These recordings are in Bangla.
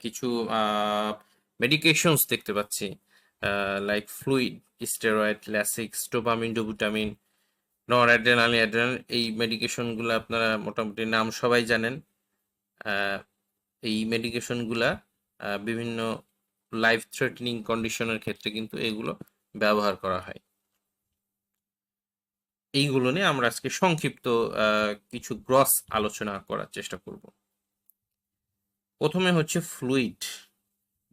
কিছু মেডিকেশনস দেখতে পাচ্ছি, like fluid, steroid, Lasix, dopamine, dobutamine, noradrenaline, adrenaline. এই মেডিকেশনগুলো আপনারা মোটামুটি নাম সবাই জানেন। আহ, এই মেডিকেশনগুলা বিভিন্ন লাইফ থ্রেটনিং কন্ডিশনের ক্ষেত্রে কিন্তু এগুলো ব্যবহার করা হয়। এইগুলো নিয়ে আমরা আজকে সংক্ষিপ্ত কিছু গ্রস আলোচনা করার চেষ্টা করব। প্রথমে হচ্ছে fluid.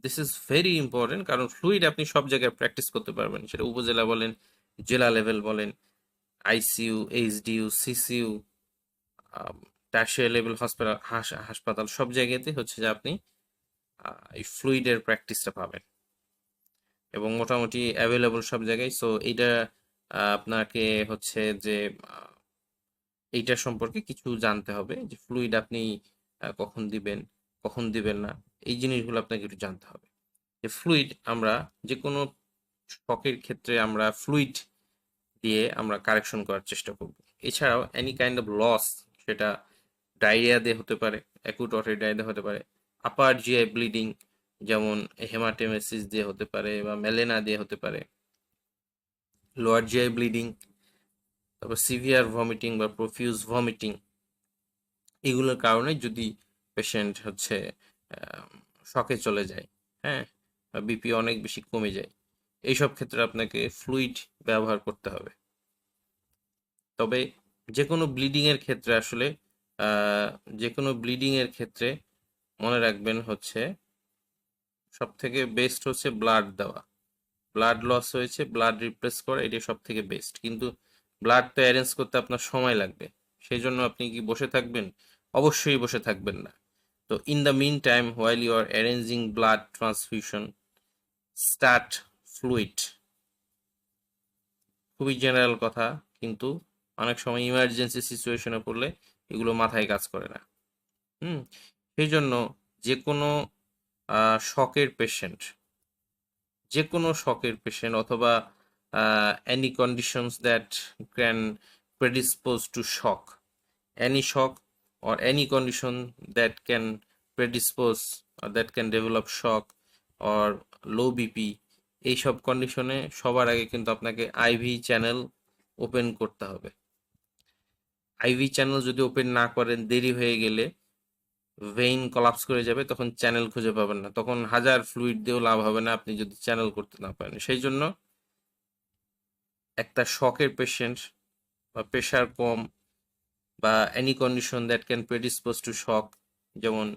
This is very important, কারণ ফ্লুইড আপনি সব জায়গায় প্র্যাকটিস করতে পারবেন, সেটা উপজেলা বলেন, জেলা লেভেল বলেন, ICU, HDU, CCU, tertiary level হাসপাতাল, সব জায়গাতে হচ্ছে যে আপনি এই ফ্লুইডের প্র্যাকটিসটা পাবেন এবং মোটামুটি অ্যাভেলেবল সব জায়গায়। সো এইটা আপনাকে হচ্ছে যে এইটা সম্পর্কে কিছু জানতে হবে, যে ফ্লুইড আপনি কখন দিবেন, কখন দিবেন না, এই জিনিসগুলো আপনাকে একটু জানতে হবে। যে ফ্লুইড আমরা যে কোনো শকের ক্ষেত্রে আমরা ফ্লুইড দিয়ে আমরা কারেকশন করার চেষ্টা করব। এছাড়াও এনি কাইন্ড অফ লস, সেটা ডায়রিয়া দিয়ে হতে পারে, অ্যাকুট ওয়াটারি ডায়রিয়া হতে পারে, আপার জিআই ব্লিডিং যেমন হেমাটেমেসিস দিয়ে হতে পারে বা মেলেনা দিয়ে হতে পারে, লোয়ার জিআই ব্লিডিং, তারপর সিভিয়ার ভমিটিং বা প্রফিউজ ভমিটিং, এগুলোর কারণে যদি পেশেন্ট হচ্ছে শকে চলে যায়, হ্যাঁ, বিপি অনেক বেশি কমে যায়, এইসব ক্ষেত্রে আপনাকে ফ্লুইড ব্যবহার করতে হবে। তবে যে কোনো ব্লিডিংয়ের ক্ষেত্রে আসলে যে কোনো ব্লিডিংয়ের ক্ষেত্রে মনে রাখবেন হচ্ছে সব থেকে বেস্ট হচ্ছে ব্লাড দেওয়া। ব্লাড লস হয়েছে, ব্লাড রিপ্লেস করা, এটি সব থেকে বেস্ট। কিন্তু ব্লাড তো অ্যারেঞ্জ করতে আপনার সময় লাগবে, সেই জন্য আপনি কি বসে থাকবেন? অবশ্যই বসে থাকবেন না। তো in the mean time, while you are arranging blood transfusion, start fluid. খুবই জেনারেল কথা, কিন্তু অনেক সময় ইমার্জেন্সি সিচুয়েশনে পড়লে এগুলো মাথায় কাজ করে না। সেই জন্য যে কোনো শকের পেশেন্ট, যে কোনো শকের পেশেন্ট অথবা any conditions that can predispose to shock, any shock or any condition that can predispose or that can develop shock or low BP, এইসব কন্ডিশনে সবার আগে কিন্তু আপনাকে আইভি চ্যানেল ওপেন করতে হবে। আইভি চ্যানেল যদি ওপেন না করেন, দেরি হয়ে গেলে ভেইন কলাপস করে যাবে, তখন চ্যানেল খুঁজে পাবেন না, তখন হাজার ফ্লুইড দিয়েও লাভ হবে না আপনি যদি চ্যানেল করতে না পারেন। সেই জন্য একটা শকের পেশেন্ট বা প্রেশার কম বা any condition that can predispose to shock, যেমন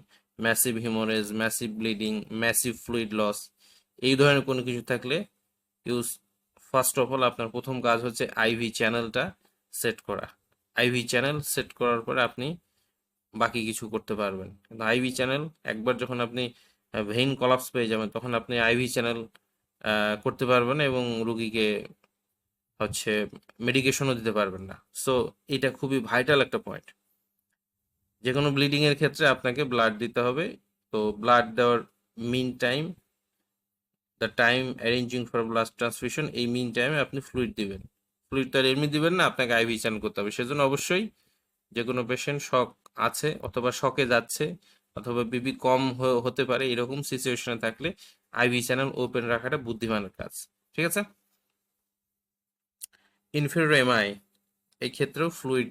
massive haemorrhage, massive bleeding, massive fluid loss, এই ধরনের কোনো কিছু থাকলে ইউজ ফার্স্ট অফ অল আপনার প্রথম কাজ হচ্ছে আইভি চ্যানেলটা সেট করা। আইভি চ্যানেল সেট করার পরে আপনি বাকি কিছু করতে পারবেন। কিন্তু আইভি চ্যানেল একবার যখন আপনি ভেইন কলাপস পেয়ে যাবেন, তখন আপনি আইভি চ্যানেল করতে পারবেন না এবং রুগীকে হচ্ছে মেডিকেশনও দিতে পারবেন না। সো এটা খুবই ভাইটাল একটা পয়েন্ট। যে কোনো ব্লিডিং এর ক্ষেত্রে আপনাকে ব্লাড দিতে হবে। তো ব্লাড দেওয়ার mean time, the time arranging for blood transfusion, এই মিন টাইমে আপনি ফ্লুইড দিবেন। ফ্লুইড তো আর এমনি দিবেন না, আপনাকে আইভি চ্যানেল করতে হবে। সেজন্য অবশ্যই যে কোনো পেশেন্ট শক আছে অথবা শকে যাচ্ছে অথবা বিপি কম হতে পারে, এরকম সিচুয়েশনে থাকলে আইভি চ্যানেল ওপেন রাখাটা বুদ্ধিমানের কাজ। ঠিক আছে? ইনফেরিয়র এমআই, এই ক্ষেত্রেও ফ্লুইড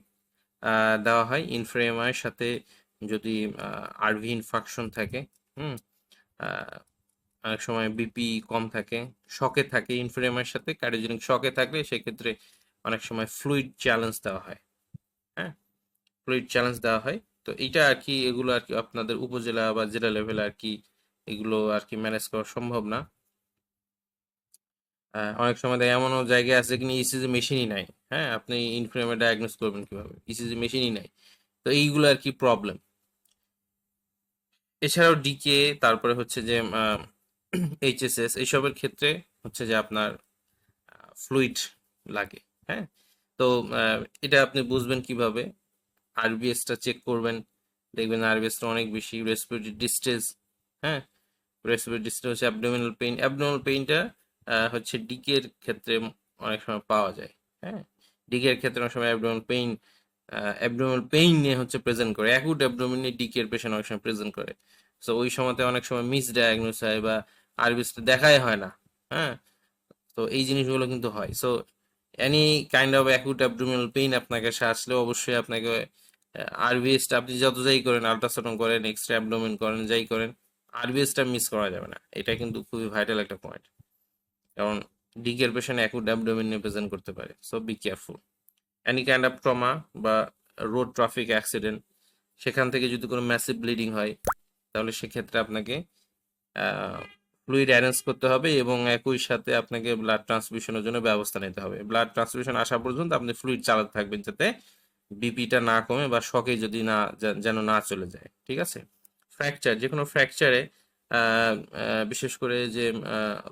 দেওয়া হয়। ইনফেরিয়র এমআই এর সাথে যদি আরভি ইনফাকশন থাকে, হুম, আহ, অনেক সময় বিপি কম থাকে, শকে থাকে, ইনফেরিয়র এমআই এর সাথে কার্ডিওজেনিক শকে থাকলে সেক্ষেত্রে অনেক সময় ফ্লুইড চ্যালেঞ্জ দেওয়া হয়। হ্যাঁ, ফ্লুইড চ্যালেঞ্জ দেওয়া হয়। তো এইটা আর কি, এগুলো আর কি আপনাদের উপজেলা বা জেলা লেভেলে আর কি এগুলো আর কি ম্যানেজ করা সম্ভব না। অনেক সময় দেখা এমনও জায়গায় আছে কিনা ইসিজি মেশিনই নাই। হ্যাঁ, আপনি ইনফ্লুয়েমা ডায়াগনোস করবেন কিভাবে? ইসিজি মেশিনই নাই। তো এইগুলো আর কি প্রবলেম। এছাড়াও ডিকে, তারপরে হচ্ছে যে এইচএসএস, এইসবের ক্ষেত্রে হচ্ছে যে আপনার ফ্লুইড লাগে। হ্যাঁ, তো এটা আপনি বুঝবেন কিভাবে? আরবিএসটা চেক করবেন, দেখবেন আরবিএসটা অনেক বেশি। রেসপিরেটরি ডিস্ট্রেস, হ্যাঁ, রেসপিরেটরি ডিস্ট্রেস হচ্ছে অ্যাবডোমিনাল পেইন। অ্যাবডোমিনাল পেইনটা হচ্ছে ডিকের ক্ষেত্রে অনেক সময় পাওয়া যায়। হ্যাঁ, ডিকের ক্ষেত্রে অনেক সময় অ্যাবডোমিনাল পেইন নিয়ে হচ্ছে প্রেজেন্ট করে, অ্যাকুট অ্যাবডোমিনাল ডিকের পেশেন্ট অনেক সময় প্রেজেন্ট করে। সো ওই সময়তে অনেক সময় মিস ডায়াগনোস হয় বা আরবিএসটা দেখাই হয় না। হ্যাঁ, তো এই জিনিসগুলো কিন্তু হয়। So any kind of acute abdominal pain আপনাকে আসলে অবশ্যই আপনাকে আরবিএসটা আপনি যত যাই করেন, আল্ট্রাসাউন্ড করেন, এক্সরে অ্যাবডোমেন করেন, যাই করেন, আরবিএসটা মিস করা যাবে না। এটা কিন্তু খুবই ভাইটাল একটা পয়েন্ট, কারণ ডিকের পেশেন্ট অ্যাকুট অ্যাবডোমেন নিয়ে প্রেজেন্ট করতে পারে। So be careful. Any kind of trauma বা রোড ট্রাফিক অ্যাক্সিডেন্ট, সেখান থেকে যদি কোনো ম্যাসিভ ব্লিডিং হয়, তাহলে সেক্ষেত্রে আপনাকে ফ্লুইড অ্যারেঞ্জ করতে হবে এবং একই সাথে আপনাকে ব্লাড ট্রান্সফিউশনের জন্য ব্যবস্থা নিতে হবে। ব্লাড ট্রান্সফিউশন আসা পর্যন্ত আপনি ফ্লুইড চালাতে থাকবেন, যাতে বিপিটা না কমে বা শকে যদি না যেন না চলে যায়। ঠিক আছে? ফ্র্যাকচার, যে কোনো ফ্র্যাকচারে বিশেষ করে যে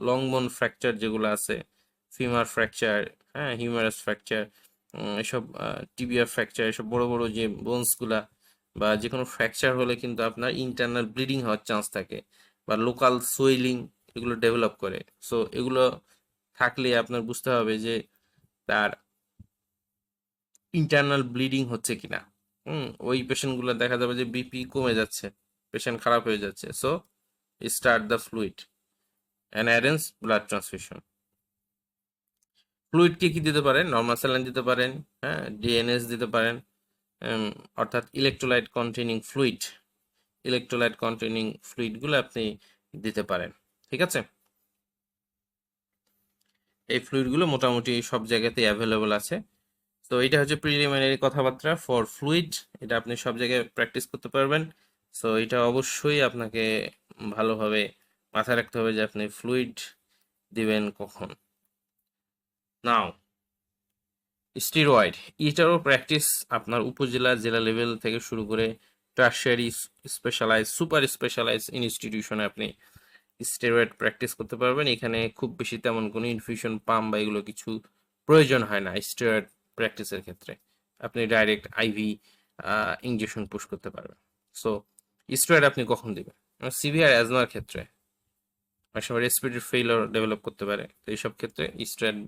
লং বোন ফ্র্যাকচার যেগুলো আছে, ফিমার ফ্র্যাকচার, হ্যাঁ, হিউমারাস ফ্র্যাকচার, এসব টিবিয়ার ফ্র্যাকচার, এসব বড় বড় যে বোনসগুলা বা যে কোনো ফ্র্যাকচার হলে কিন্তু আপনার ইন্টারনাল ব্লিডিং হওয়ার চান্স থাকে বা লোকাল সোয়েলিং এগুলো ডেভেলপ করে। সো এগুলো থাকলে আপনার বুঝতে হবে যে তার ইন্টারনাল ব্লিডিং হচ্ছে কিনা। ওই পেশেন্টগুলো দেখা যাবে যে বিপি কমে যাচ্ছে, পেশেন্ট খারাপ হয়ে যাচ্ছে। So start the fluid and arrange blood transfusion. Fluid কি দিতে পারেন? নর্মাল স্যালাইন দিতে পারেন, হ্যাঁ, ডিএনএস দিতে পারেন, অর্থাৎ electrolyte containing fluid. Electrolyte containing ফ্লুইডগুলো আপনি দিতে পারেন। ঠিক আছে? এই ফ্লুইডগুলো মোটামুটি সব জায়গাতেই অ্যাভেলেবল আছে। তো এটা হচ্ছে প্রিলিমিনারি কথাবার্তা ফর ফ্লুইড। এটা আপনি সব জায়গায় প্র্যাকটিস করতে পারবেন। সো এটা অবশ্যই আপনাকে ভালোভাবে মাথায় রাখতে হবে যে আপনি ফ্লুইড দিবেন কখন। নাও স্টেরয়েড, এটারও প্র্যাকটিস আপনার উপজেলা, জেলা লেভেল থেকে শুরু করে টারশিয়ারি, স্পেশালাইজ, সুপার স্পেশালাইজ ইনস্টিটিউশনে আপনি স্টেরয়েড প্র্যাকটিস করতে পারবেন। এখানে খুব বেশি তেমন কোনো ইনফিউশন পাম্প বা এগুলো কিছু প্রয়োজন হয় না। স্টেরয়েড প্র্যাকটিসের ক্ষেত্রে আপনি ডাইরেক্ট আইভি ইনজেকশন পুশ করতে পারবেন। সো স্টেরয়েড আপনি কখন দিবেন? সিভিয়ার অ্যাজমার ক্ষেত্রে, অনেক সময় রেসপিরেটরি ফেইলিওর ডেভেলপ করতে পারে, তো এইসব ক্ষেত্রে স্টেরয়েড।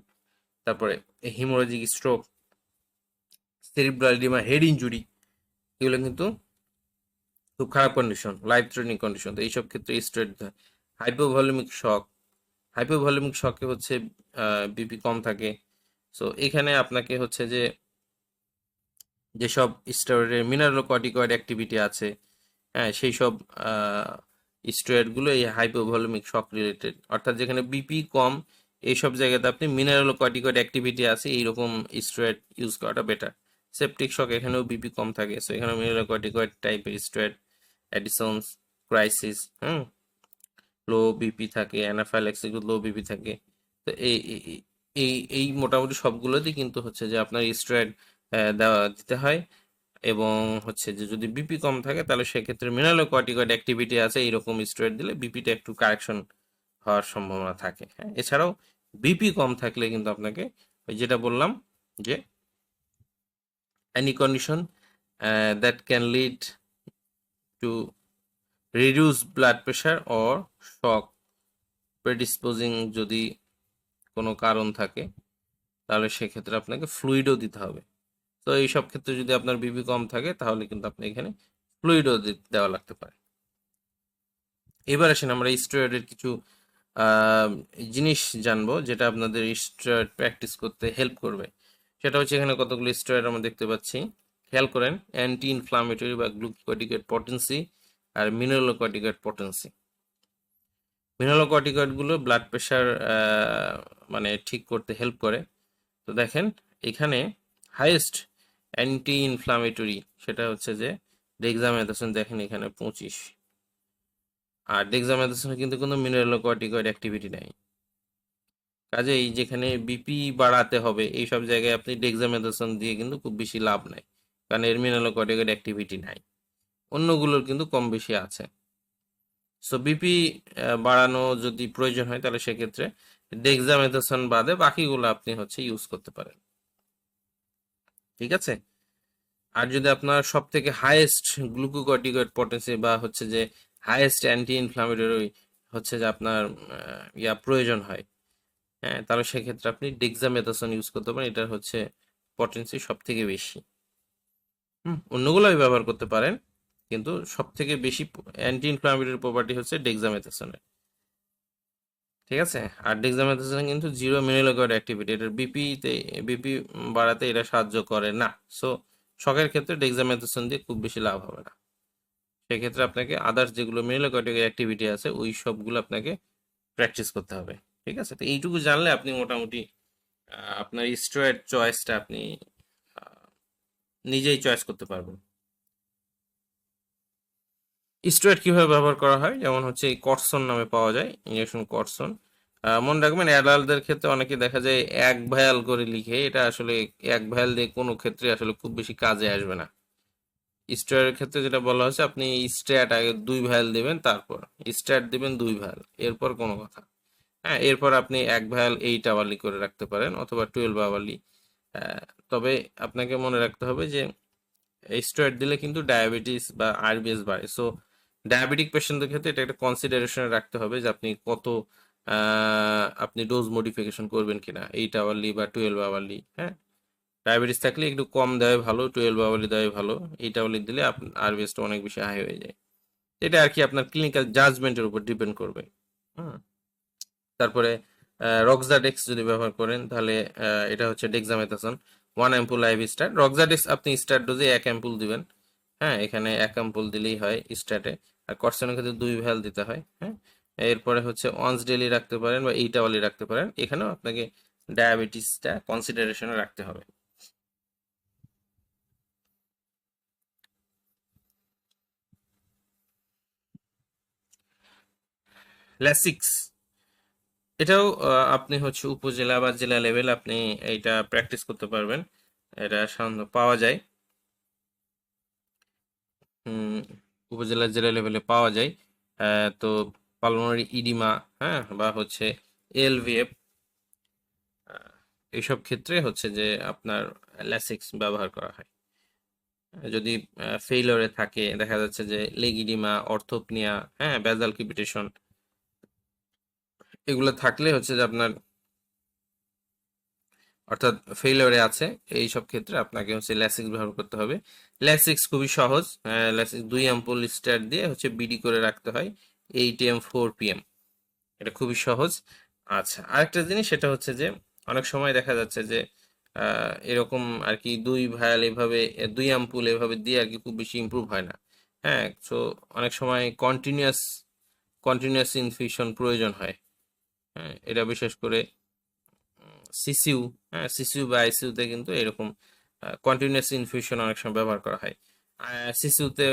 তারপরে haemorrhagic stroke, cerebral oedema, head injury, এগুলো কিন্তু খুব খারাপ কন্ডিশন, লাইফ থ্রেটনিং কন্ডিশন, তো এইসব ক্ষেত্রে স্টেরয়েড দিতে হয়। হাইপোভলিউমিক শক, হাইপোভলিউমিক শকে হচ্ছে বিপি কম থাকে। সো এখানে আপনাকে হচ্ছে যে যেসব স্টেরয়েডের মিনারেলোকর্টিকয়েড অ্যাক্টিভিটি আছে, হ্যাঁ, সেই সব স্টেরয়েডগুলো এই হাইপোভলিউমিক শক রিলেটেড, অর্থাৎ যেখানে বিপি কম এইসব জায়গাতে আপনি মিনারেলোকর্টিকয়েড অ্যাক্টিভিটি আছে এইরকম স্টেরয়েড ইউজ করাটা বেটার। সেপটিক শক, এখানেও বিপি কম থাকে, সো এখানে মিনারেলোকর্টিকয়েড টাইপের স্টেরয়েড, অ্যাডিসনস, ক্রাইসিস, লো বিপি থাকে, অ্যানাফাইল্যাক্সিস, লো বিপি থাকে। তো এই এই এই এই মোটামুটি সবগুলোতেই কিন্তু হচ্ছে যে আপনার স্টেরয়েড দেওয়া দিতে হয়। এবং হচ্ছে যে যদি বিপি কম থাকে তাহলে সেক্ষেত্রে মিনারেলোকর্টিকয়েড অ্যাক্টিভিটি আছে এইরকম স্টেরয়েড দিলে বিপিটা একটু কারেকশন হওয়ার সম্ভাবনা থাকে। হ্যাঁ, এছাড়াও বিপি কম থাকলে কিন্তু আপনাকে ওই যেটা বললাম যে any condition that can lead to reduce blood pressure or shock predisposing, যদি কোনো কারণ থাকে তাহলে সেক্ষেত্রে আপনাকে ফ্লুইডও দিতে হবে। তো এইসব ক্ষেত্রে যদি আপনার বিপি কম থাকে তাহলে কিন্তু আপনি এখানে ফ্লুইডও দেওয়া লাগতে পারে। এবার আসেন আমরা স্টেরয়েডের কিছু জিনিস জানবো যেটা আপনাদের স্টেরয়েড প্র্যাকটিস করতে হেল্প করবে। সেটা হচ্ছে এখানে কতগুলো স্টেরয়েড আমরা দেখতে পাচ্ছি, খেয়াল করেন। অ্যান্টি ইনফ্লামেটরি বা গ্লুকোকর্টিকয়েড পটেন্সি আর মিনারেলোকর্টিকয়েড পটেন্সি। মিনারেলোকর্টিকয়েডগুলো ব্লাড প্রেশার মানে ঠিক করতে হেল্প করে। তো দেখেন এখানে হাইয়েস্ট অ্যান্টি ইনফ্লামেটরি সেটা হচ্ছে যে ডেক্সামেথাসোন, দেখেন এখানে 25। আর ডেক্সামেথাসোনে কিন্তু কোনো মিনারেলোকর্টিকয়েড অ্যাক্টিভিটি নাই। কাজেই যেখানে বিপি বাড়াতে হবে এই সব জায়গায় আপনি ডেক্সামেথাসোন দিয়ে কিন্তু খুব বেশি লাভ নাই, কারণ এর মিনারেলোকর্টিকয়েড অ্যাক্টিভিটি নাই। অন্যগুলোর কিন্তু কম বেশি আছে। সো বিপি বাড়ানো যদি প্রয়োজন হয় তাহলে সেক্ষেত্রে ডেক্সামেথাসোন বাদে বাকিগুলো আপনি হচ্ছে ইউজ করতে পারেন। ঠিক আছে? আর যদি আপনার সব থেকে হাইয়েস্ট গ্লুকোকর্টিকয়েড পটেন্সি বা হচ্ছে যে হাইয়েস্ট অ্যান্টি ইনফ্লামেটরি হচ্ছে যে আপনার প্রয়োজন হয়, হ্যাঁ, তাহলে সেক্ষেত্রে আপনি ডেক্সামেথাসোন ইউজ করতে পারেন। এটা হচ্ছে পটেন্সি সব থেকে বেশি। অন্যগুলো ব্যবহার করতে পারেন, কিন্তু সব থেকে বেশি অ্যান্টি ইনফ্লামেটরি প্রপার্টি হচ্ছে ডেক্সামেথাসোনের, ঠিক আছে। আর ডেক্সামেথাসোন কিন্তু জিরো মিনেলোকয়েড অ্যাক্টিভিটি, এটা বিপি বাড়াতে এটা সাহায্য করে না। সো শখের ক্ষেত্রে ডেক্সামেথাসোন দিয়ে খুব বেশি লাভ হবে না। সেক্ষেত্রে আপনাকে আদার্স যেগুলো মিনেলোকয়েড অ্যাক্টিভিটি আছে ওই সবগুলো আপনাকে প্র্যাকটিস করতে হবে, ঠিক আছে। তো এইটুকু জানলে আপনি মোটামুটি আপনার স্টেরয়েড চয়েসটা আপনি আহ, নিজেই চয়েস করতে পারবেন। স্টেরয়েড কিভাবে ব্যবহার করা হয়, যেমন হচ্ছে এই কর্সন নামে পাওয়া যায় ইঞ্জেকশন কর্সন। মনে রাখবেন অ্যাডাল্টদের ক্ষেত্রে অনেকে দেখা যায় 1 ভায়াল করে লিখে, এটা আসলে 1 ভায়াল দিয়ে কোনো ক্ষেত্রে আসলে খুব বেশি কাজে আসবে না। স্টেরয়েডের ক্ষেত্রে যেটা বলা হয়েছে, আপনি স্ট্যাট আগে 2 ভায়াল দিবেন, তারপর স্ট্যাট দিবেন 2 ভায়াল, এরপর কোনো কথা। হ্যাঁ, এরপর আপনি 1 ভায়াল 8 আওয়ারলি করে রাখতে পারেন অথবা 12 আওয়ারলি। তবে আপনাকে মনে রাখতে হবে যে স্টেরয়েড দিলে কিন্তু ডায়াবেটিস বা আরবিএস বাড়ে। সো ডায়াবেটিক পেশেন্টদের ক্ষেত্রে এটা একটা কনসিডারেশনে রাখতে হবে যে আপনি কত আপনি ডোজ মডিফিকেশন করবেন কিনা, 8 আওয়ারলি বা 12 আওয়ারলি। হ্যাঁ, ডায়াবেটিস থাকলে একটু কম দেওয়াই ভালো, 12 আওয়ারলি দেওয়াই ভালো। 8 আওয়ারলি দিলে আপনার আরবিএসটা অনেক বেশি হাই হয়ে যায়। এটা আর কি আপনার ক্লিনিক্যাল জাজমেন্টের উপর ডিপেন্ড করবে। হুম। তারপরে রক্সাডেক্স যদি ব্যবহার করেন তাহলে এটা হচ্ছে ডেক্সামেথাসোন 1 অ্যাম্পুল আইভি স্টার্ট। রক্সাডেক্স আপনি স্টার্ট ডোজে 1 অ্যাম্পুল দিবেন। হ্যাঁ, এখানে 1 অ্যাম্পুল দিলেই হয় স্টার্টে। আর কর্সনের ক্ষেত্রে 2 ভায়াল দিতে হয়। হ্যাঁ, এরপরে হচ্ছে ওয়ান্স ডেলি রাখতে পারেন বা 8 আওয়ারলি রাখতে পারেন। এখানেও আপনাকে ডায়াবেটিসটা কনসিডারেশনে রাখতে হবে। ল্যাসিক্স, এটাও আপনি হচ্ছে উপজেলা বা জেলা লেভেল আপনি এইটা প্র্যাকটিস করতে পারবেন। এটা সাধারণত পাওয়া যায় হুম, উপজেলা জেলা লেভেলে পাওয়া যায়। তো পালমোনারি ইডিমা, হ্যাঁ, বা হচ্ছে এলভিএফ, এইসব ক্ষেত্রে হচ্ছে যে আপনার ল্যাসিক্স ব্যবহার করা হয়। যদি ফেইলরে থাকে, দেখা যাচ্ছে যে লেগ ইডিমা, অর্থোপনিয়া, হ্যাঁ, ব্যাসাল ক্রিপিটেশন, এগুলো থাকলে হচ্ছে যে আপনার অর্থাৎ ফেইলরে আছে, এই সব ক্ষেত্রে আপনাকে হচ্ছে ল্যাসিক্স ব্যবহার করতে হবে। ল্যাসিক্স খুবই সহজ। ল্যাসিক্স 2 অ্যাম্পুল স্টার দিয়ে হচ্ছে বিডি করে রাখতে হয় 8 AM 4 PM। এটা খুবই সহজ। আচ্ছা, আরেকটা জিনিস সেটা হচ্ছে যে অনেক সময় দেখা যাচ্ছে যে এরকম আর কি 2 ভায়াল এভাবে 2 অ্যাম্পুল এভাবে দিয়ে আর কি খুব বেশি ইমপ্রুভ হয় না। হ্যাঁ, সো অনেক সময় কন্টিনিউয়াস ইনফিউশন প্রয়োজন হয়। হ্যাঁ, এটা বিশেষ করে সিসিউ, হ্যাঁ, সিসিউ বা আইসিইউতে কিন্তু এরকম কন্টিনিউয়াস ইনফিউশন অনেক সময় ব্যবহার করা হয়। সিসিউতে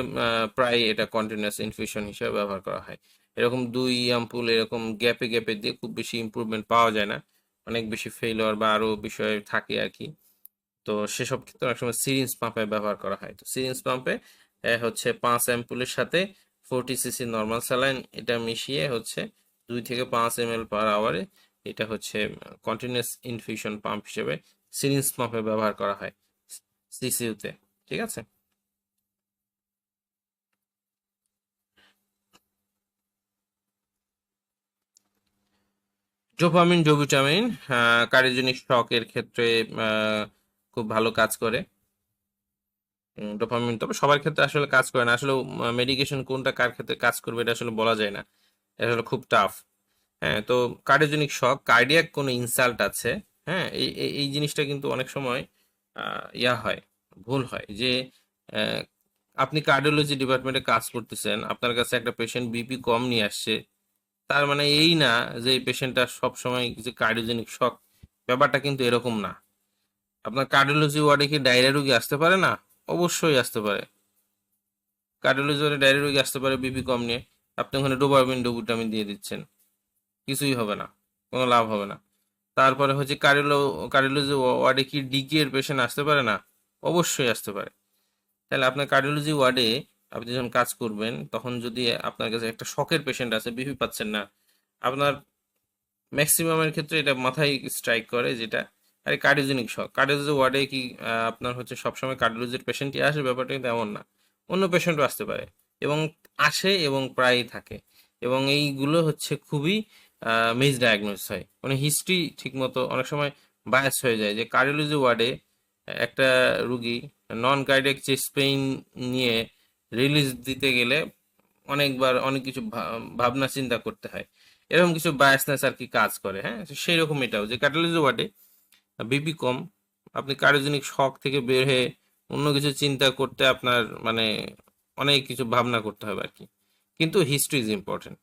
প্রায় এটা কন্টিনিউয়াস ইনফিউশন হিসেবে ব্যবহার করা হয়। এরকম 2 অ্যাম্পুল এরকম গ্যাপে গ্যাপে দিয়ে খুব বেশি ইমপ্রুভমেন্ট পাওয়া যায় না, অনেক বেশি ফেইলিওর বা আরো বিষয় থাকে আর কি। তো সেসব ক্ষেত্রে অনেক সময় সিরিঞ্জ পাম্পে ব্যবহার করা হয়। তো সিরিঞ্জ পাম্পে হচ্ছে 5 অ্যাম্পুলের সাথে 40 cc নর্মাল স্যালাইন এটা মিশিয়ে হচ্ছে 2 থেকে 5 ml/আওয়ারে এটা হচ্ছে কন্টিনিউয়াস ইনফিউশন পাম্প হিসেবে সিরিঞ্জ পাম্পে ব্যবহার করা হয় সিসিউতে, ঠিক আছে। ডোপামিন, ডোবুটামিন কার্ডিওজেনিক শকের ক্ষেত্রে আহ, খুব ভালো কাজ করে। ডোপামিন তবে সবার ক্ষেত্রে আসলে কাজ করে না। আসলে মেডিকেশন কোনটা কার ক্ষেত্রে কাজ করবে এটা আসলে বলা যায় না, এটা আসলে খুব টাফ। হ্যাঁ, তো কার্ডিওজেনিক শক, কার্ডিয়াক কোনো ইনসাল্ট আছে, হ্যাঁ, এই জিনিসটা কিন্তু অনেক সময় ইয়া হয়, ভুল হয় যে আহ, আপনি কার্ডিওলজি ডিপার্টমেন্টে কাজ করতেছেন, আপনার কাছে একটা পেশেন্ট বিপি কম নিয়ে আসছে, তার মানে এই না যে এই পেশেন্টটা সব সময় যে কার্ডিওজেনিক শক, ব্যাপারটা কিন্তু এরকম না। আপনার কার্ডিওলজি ওয়ার্ডে কি ডায়রিয়া রোগী আসতে পারে না? অবশ্যই আসতে পারে। কার্ডিওলজি ওয়ার্ডে ডায়রিয়া রোগী আসতে পারে বিপি কম নিয়ে, আপনি ওখানে ডোপামিন ডোবুটামিন দিয়ে দিচ্ছেন, কিছুই হবে না, কোনো লাভ হবে না। তারপরে হচ্ছে কার্ডিওলজি ওয়ার্ডে কি ডিকি এর পেশেন্ট আসতে পারে না? অবশ্যই আসতে পারে। তাহলে আপনার কার্ডিওলজি ওয়ার্ডে আপনি যখন কাজ করবেন তখন যদি আপনার কাছে একটা শকের পেশেন্ট আছে, বিপি পাচ্ছেন না, আপনার ম্যাক্সিমামের ক্ষেত্রে এটা মাথায় স্ট্রাইক করে যেটা আরে কার্ডিওজেনিক শক। কার্ডিওলজি ওয়ার্ডে কি আপনার হচ্ছে সবসময় কার্ডিওলজির পেশেন্টই আসে? ব্যাপারটা কিন্তু এমন না, অন্য পেশেন্টও আসতে পারে এবং আসে এবং প্রায়ই থাকে। এবং এইগুলো হচ্ছে খুবই মিস ডায়াগনোস হয়, মানে হিস্ট্রি ঠিক মতো অনেক সময় বায়াস হয়ে যায় যে কার্ডিওলজি ওয়ার্ডে একটা রুগী নন কার্ডিয়াক চেস্ট পেইন নিয়ে রিলিজ দিতে গেলে অনেকবার অনেক কিছু ভাবনা চিন্তা করতে হয়, এরকম কিছু বায়াসনেস আর কি কাজ করে। হ্যাঁ, সেই রকম এটাও যে ক্যাটালিস্ট ওভারডে বিপি কম, আপনি কার্ডিওজেনিক শক থেকে বের হয়ে অন্য কিছু চিন্তা করতে আপনার মানে অনেক কিছু ভাবনা করতে হবে আর কি। কিন্তু হিস্ট্রি ইজ ইম্পর্টেন্ট,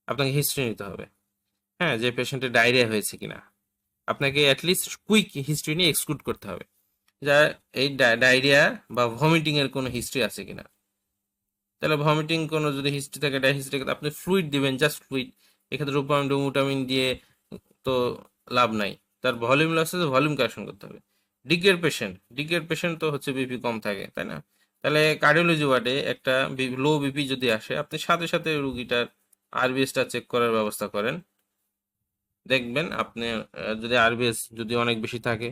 আপনাকে হিস্ট্রি নিতে হবে। হ্যাঁ, যে পেশেন্টের ডায়রিয়া হয়েছে কিনা আপনাকে অ্যাটলিস্ট কুইক হিস্ট্রি নিয়ে এক্সক্লুড করতে হবে, যা এই ডায়রিয়া বা ভমিটিং এর কোনো হিস্ট্রি আছে কিনা। তাহলে ভমিটিং কোনো যদি হিস্ট্রি থাকে, হিস্ট্রি থাকে, আপনি ফ্লুইড দিবেন, জাস্ট ফ্লুইড। এক্ষেত্রে ডোপামিন ডোমোটামিন দিয়ে তো লাভ নাই, তার ভলিউম লস আছে, ভলিউম কারেকশন করতে হবে। ডিকের পেশেন্ট তো হচ্ছে বিপি কম থাকে, তাই না? তাহলে কার্ডিওলজি ওয়ার্ডে একটা লো বিপি যদি আসে, আপনি সাথে সাথে রুগীটার আরবিএসটা চেক করার ব্যবস্থা করেন। দেখবেন আপনি যদি আরবিএস যদি অনেক বেশি থাকে,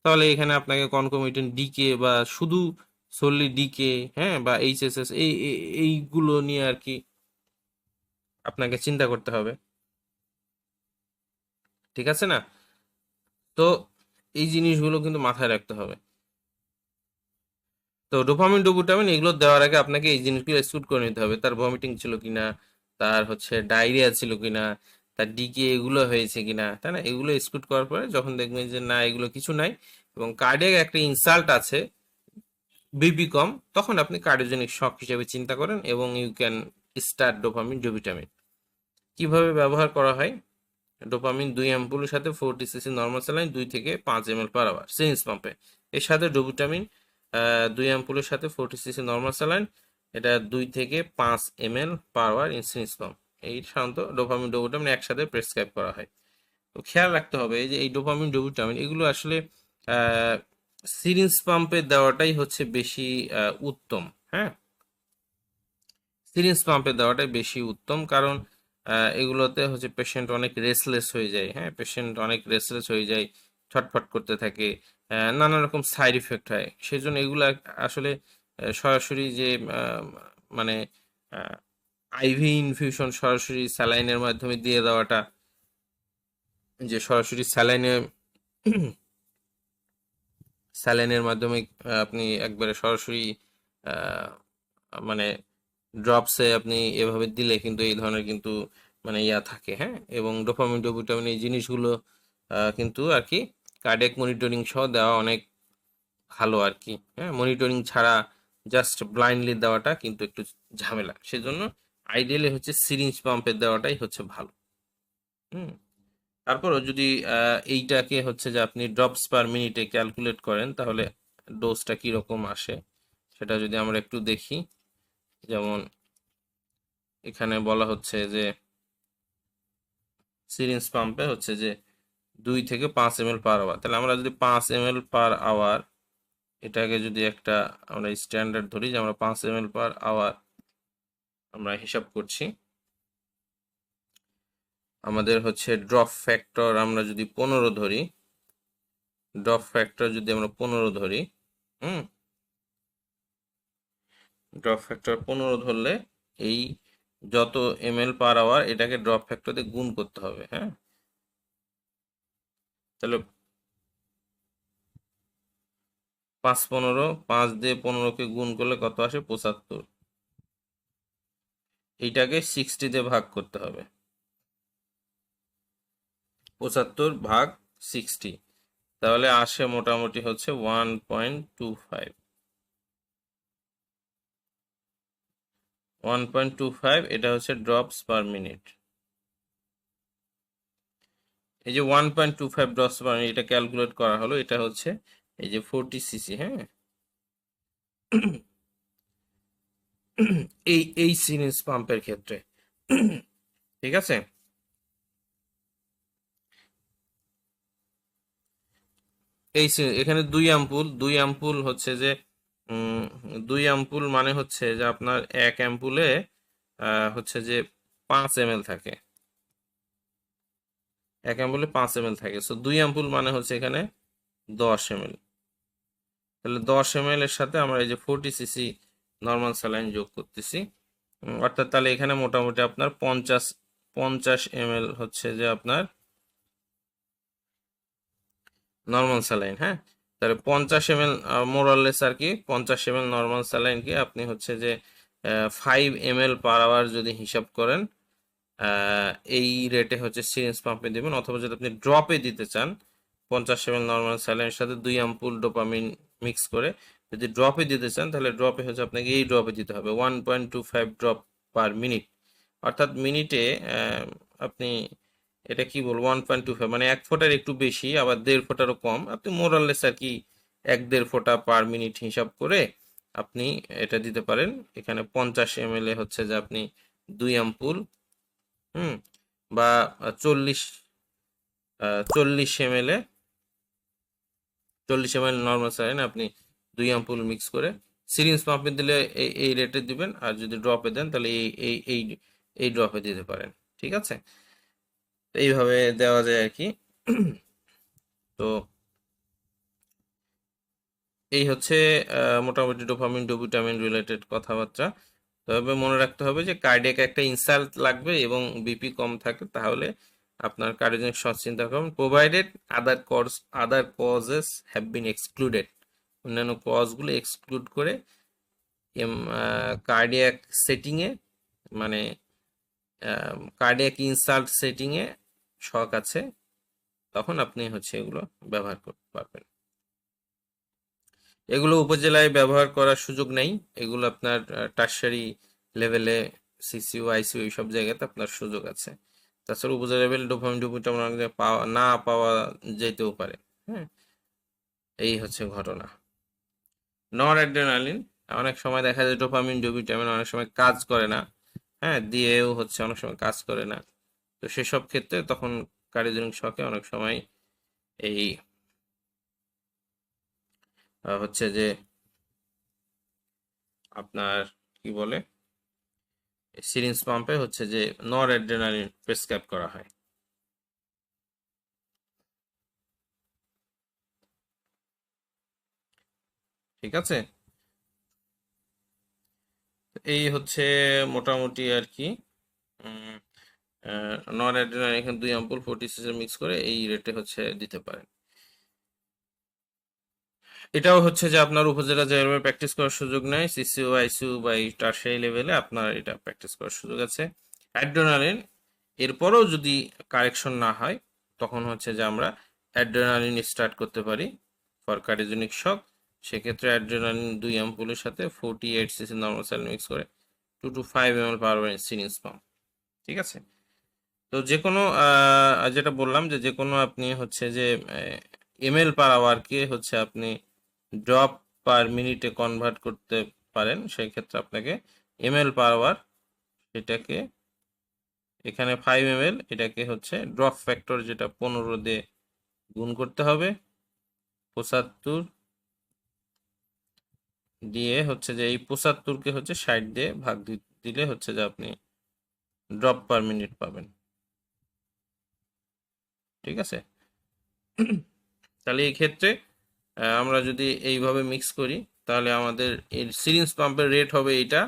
তাহলে এখানে আপনাকে কনকমিটেন্ট ডিকে বা শুধু solely ডিকে, হ্যাঁ, বা এইচএসএস এইগুলো নিয়ে আর কি আপনাকে চিন্তা করতে হবে। ঠিক আছে না? তো এই জিনিসগুলো কিন্তু মাথায় রাখতে হবে। তো ডোপামিন ডোবুটামিন এগুলো দেওয়ার আগে আপনাকে এই জিনিসগুলো এক্সক্লুড করে নিতে হবে, তার ভমিটিং ছিল কিনা, তার হচ্ছে ডায়রিয়া ছিল কিনা, তার ডিকে এগুলো হয়েছে কিনা, তাই না? এগুলো এক্সক্লুড করার পরে যখন দেখবেন যে না এগুলো কিছু নাই এবং কার্ডিয়াক একটা ইনসাল্ট আছে, বিপি কম, তখন আপনি কার্ডিওজেনিক শক হিসেবে চিন্তা করেন এবং ইউ ক্যান স্টার্ট ডোপামিন ডোবিটামিন। কিভাবে ব্যবহার করা হয়? ডোপামিন 2 অ্যাম্পুলের সাথে 40 সিসি নর্মাল স্যালাইন 2 থেকে 5 ml পার আওয়ার সিরিঞ্জ পাম্পে। এর সাথে ডোবুটামিন 2 অ্যাম্পুলের সাথে 40 সিসি নর্মাল স্যালাইন, এটা 2 থেকে 5 ml per hour in syringe pump. এই সাধারণত ডোপামিন ডোবুটামিন একসাথে প্রেসক্রাইব করা হয়। তো খেয়াল রাখতে হবে এই যে এই ডোপামিন ডোবুটামিন এগুলো আসলে সিরিঞ্জ পাম্পে দেওয়াটাই হচ্ছে বেশি উত্তম। হ্যাঁ, সিরিঞ্জ পাম্পে দেওয়াটাই বেশি উত্তম, কারণ এগুলোতে হচ্ছে পেশেন্ট অনেক রেসলেস হয়ে যায়। হ্যাঁ, পেশেন্ট অনেক রেসলেস হয়ে যায়, ছটফট করতে থাকে, নানা রকম সাইড ইফেক্ট হয়। সেজন্য এগুলো আসলে সরাসরি যে মানে আইভি ইনফিউশন সরাসরি স্যালাইনের মাধ্যমে দিয়ে দেওয়াটা, যে সরাসরি স্যালাইনের মাধ্যমে আপনি একবারে সরাসরি আহ, মানে ড্রপসে আপনি এভাবে দিলে কিন্তু এই ধরনের কিন্তু মানে ইয়া থাকে। হ্যাঁ, এবং ডোপামিন ডোবুটামিন এই জিনিসগুলো কিন্তু আর কি কার্ডিয়াক মনিটরিং সহ দেওয়া অনেক ভালো আর কি। হ্যাঁ, মনিটরিং ছাড়া জাস্ট ব্লাইন্ডলি দেওয়াটা কিন্তু একটু ঝামেলা, সেজন্য আইডিয়ালি হচ্ছে সিরিঞ্জ পাম্পের দেওয়াটাই হচ্ছে ভালো। হুম, তারপরও যদি এইটাকে হচ্ছে যে আপনি ড্রপস পার মিনিটে ক্যালকুলেট করেন, তাহলে ডোজটা কীরকম আসে সেটা যদি আমরা একটু দেখি। যেমন এখানে বলা হচ্ছে যে সিরিঞ্জ পাম্পে হচ্ছে যে 2 থেকে 5 ml পার আওয়ার, তাহলে আমরা যদি 5 ml পার আওয়ার এটাকে যদি একটা আমরা স্ট্যান্ডার্ড ধরি, যে আমরা 5 ml পার আওয়ার আমরা হিসাব করছি, আমাদের হচ্ছে ড্রপ ফ্যাক্টর আমরা যদি 15 ধরি, ড্রপ ফ্যাক্টর যদি আমরা 15 ধরি, হুম, ড্রপ ফ্যাক্টর 15 ধরলে এই যত ml পার আওয়ার এটাকে ড্রপ ফ্যাক্টর দিয়ে গুণ করতে হবে। হ্যাঁ, তাহলে 5 15, 5 দিয়ে 15কে গুণ করলে কত আসে? 75। এইটাকে 60 দিয়ে ভাগ করতে হবে, 75 ভাগ 60, তাহলে আসে মোটামুটি হচ্ছে 1.25। 1.25 এটা হচ্ছে ড্রপস পার মিনিট। এই যে 1.25 ড্রপস পার মিনিট এটা ক্যালকুলেট করা হলো, এটা হচ্ছে এই যে 40 সিসি। হ্যাঁ, এই সিরিঞ্জ পাম্পের ক্ষেত্রে। ঠিক আছে, এখানে 2 অ্যাম্পুল হচ্ছে যে 2 অ্যাম্পুল মানে হচ্ছে যে আপনার 1 অ্যাম্পুলে হচ্ছে যে 5 ml থাকে, 1 অ্যাম্পুলে 5 ml থাকে, সো 2 অ্যাম্পুল মানে হচ্ছে এখানে 10 ml। তাহলে 10 ml এর সাথে আমরা এই যে 40 সিসি নর্মাল স্যালাইন যোগ করতেছি, অর্থাৎ তাহলে এখানে মোটামুটি আপনার 50 ml হচ্ছে যে আপনার নর্মাল স্যালাইন। হ্যাঁ, তা তাহলে 50 ml মোরাললেস আর কি 50 ml নর্মাল স্যালাইনকে আপনি হচ্ছে যে 5 ml পার আওয়ার যদি হিসাব করেন এই রেটে হচ্ছে সিরিঞ্জ পাম্পে দিবেন, অথবা যদি আপনি ড্রপে দিতে চান 50 ml নর্মাল স্যালাইনের সাথে 2 আম্পুল ডোপামিন মিক্স করে যদি ড্রপে দিতে চান, তাহলে ড্রপে হচ্ছে আপনাকে এই ড্রপে দিতে হবে 1.25 ড্রপ পার মিনিট, অর্থাৎ মিনিটে আপনি এটা কি বলবো 1.25 মানে 1 ফোঁটার একটু বেশি, আবার 1.5 ফোঁটারও কম, আপনি মোরাললেস আর কি 1-1.5 ফোঁটা পার মিনিট হিসাব করে আপনি এটা দিতে পারেন। এখানে 50 ml হচ্ছে যে আপনি 2 আম্পুল বা 40 ml 40 ml নর্মাল স্যালাইন আপনি 2 আম্পুল মিক্স করে সিরিঞ্জ পাম্পে দিলে এই রেটে দিবেন, আর যদি ড্রপে দেন তাহলে এই ড্রপে দিতে পারেন। ঠিক আছে, এইভাবে দেওয়া যায় আর কি। তো এই হচ্ছে মোটামুটি ডোপামিন ডোবিটামিন রিলেটেড কথাবার্তা। তবে মনে রাখতে হবে যে কার্ডিয়াক একটা ইনসাল্ট লাগবে এবং বিপি কম থাকে, তাহলে আপনার কার্ডিওজেনিক শক চিন্তা করুন, provided other causes have been excluded, অন্যান্য কজগুলো এক্সক্লুড করে কার্ডিয়াক সেটিংয়ে মানে কার্ডিয়াক ইনসাল্ট সেটিংয়ে শক আছে, তখন আপনি হচ্ছে এগুলো ব্যবহার করতে পারবেন। এগুলো উপজেলায় ব্যবহার করার সুযোগ নেই, এগুলো আপনার টারশারি লেভেলে সিসিউ আইসিউ এইসব জায়গাতে আপনার সুযোগ আছে। তাছাড়া উপজেলা লেভেল ডোপামিন ডোপিটামিন অনেক জায়গায় পাওয়া যেতেও পারে। হ্যাঁ, এই হচ্ছে ঘটনা। নর অ্যাড্রেনালিন অনেক সময় দেখা যায় ডোপামিন ডোপিটামিন অনেক সময় কাজ করে না, হ্যাঁ দিয়েও হচ্ছে অনেক সময় কাজ করে না, তো সেসব ক্ষেত্রে তখন কার্ডিওজেনিক শকে অনেক সময় এই হচ্ছে যে আপনার কি বলে সিরিঞ্জ পাম্পে হচ্ছে যে নর অ্যাড্রেনালিন প্রেসক্রাইব করা হয়। ঠিক আছে, এই হচ্ছে মোটামুটি আর কি নর অ্যাড্রেনালিন এখানে 2 আম্পুল 40 cc মিক্স করে এই রেটে হচ্ছে দিতে পারেন। এটাও হচ্ছে যে আপনার উপজেলা যেভাবে প্র্যাকটিস করার সুযোগ নেই, সিসিউ আইসিউ বা টারশারি লেভেলে আপনার এটা প্র্যাকটিস করার সুযোগ আছে। অ্যাড্রেনালিন এরপরেও যদি কারেকশন না হয়, তখন হচ্ছে যে আমরা অ্যাড্রেনালিন স্টার্ট করতে পারি ফর কার্ডিওজেনিক শক। সেক্ষেত্রে অ্যাড্রেনালিন 2 আম্পুলের সাথে 48 cc নর্মাল স্যালাইন মিক্স করে 2 to 5 ml per hour syringe pump. ঠিক আছে, তো যে কোনো যেটা বললাম যে কোনো আপনি হচ্ছে যে ml পার আওয়ারকে হচ্ছে আপনি ড্রপ পার মিনিটে কনভার্ট করতে পারেন, সেই ক্ষেত্রে আপনাকে ml পার আওয়ার এটাকে এখানে 5 ml এটাকে হচ্ছে ড্রপ ফ্যাক্টর যেটা 15 দিয়ে গুণ করতে হবে, 75 দিয়ে হচ্ছে যে এই 75কে হচ্ছে 60 দিয়ে ভাগ দিলে হচ্ছে যে আপনি ড্রপ পার মিনিট পাবেন। ঠিক আছে, তাহলে এই ক্ষেত্রে আমরা যদি এইভাবে মিক্স করি, তাহলে আমাদের এর সিরিঞ্জ পাম্পের রেট হবে এটা,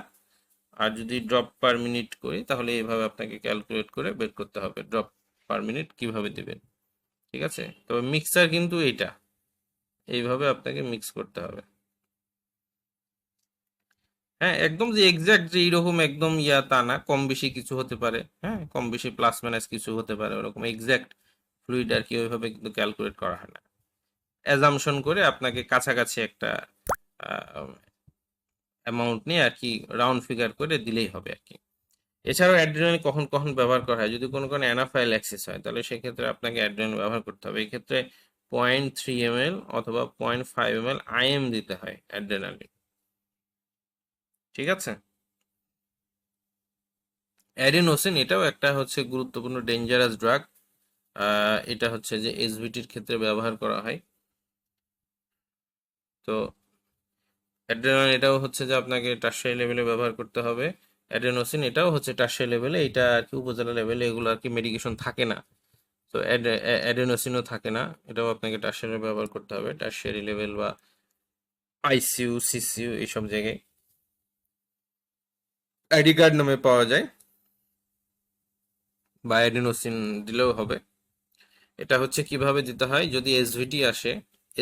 আর যদি ড্রপ পার মিনিট করি তাহলে এইভাবে আপনাকে ক্যালকুলেট করে বের করতে হবে ড্রপ পার মিনিট কিভাবে দিবেন। ঠিক আছে, তবে মিক্সার কিন্তু এইটা এইভাবে আপনাকে মিক্স করতে হবে। হ্যাঁ, একদম যে এক্সাক্ট যে এইরকম একদম তা না, কম বেশি কিছু হতে পারে, হ্যাঁ কম বেশি প্লাস মাইনাস কিছু হতে পারে, ওরকম এক্সাক্ট ফ্লুইড আর কি ওইভাবে কিন্তু ক্যালকুলেট করা হয় না, অ্যাজাম্পশন করে আপনাকে কাছাকাছি একটা অ্যামাউন্ট নিয়ে আর কি রাউন্ড ফিগার করে দিলেই হবে আর কি। এছাড়াও অ্যাড্রিনালিন কখন কখন ব্যবহার করা হয়, যদি কোনো অ্যানাফাইল্যাক্সিস হয় তাহলে সেক্ষেত্রে আপনাকে অ্যাড্রিনালিন ব্যবহার করতে হবে। এই ক্ষেত্রে 0.3 ml অথবা 0.5 ml আইএম দিতে হয় অ্যাড্রিনালিন। ঠিক আছে, অ্যাডিনোসিন এটাও একটা হচ্ছে গুরুত্বপূর্ণ ডেঞ্জারাস ড্রাগ, এটা হচ্ছে যে এসভিটির ক্ষেত্রে ব্যবহার করা হয়। তো অ্যাড্রেনালিন এটাও হচ্ছে যে আপনাকে টারশারি লেভেলে ব্যবহার করতে হবে। অ্যাডেনোসিন এটাও হচ্ছে টারশারি লেভেলে, এটা আর কি উপজেলা লেভেলে এগুলো আর কি মেডিকেশন থাকে না, তো অ্যাডেনোসিনও থাকে না, এটাও আপনাকে টারশারি ব্যবহার করতে হবে, টারশারি লেভেল বা আইসিইউ সিসিইউ এইসব জায়গায় আইডি কার্ড নামে পাওয়া যায়, বা অ্যাডেনোসিন দিলেও হবে। এটা হচ্ছে কিভাবে দিতে হয়, যদি এসভিটি আসে,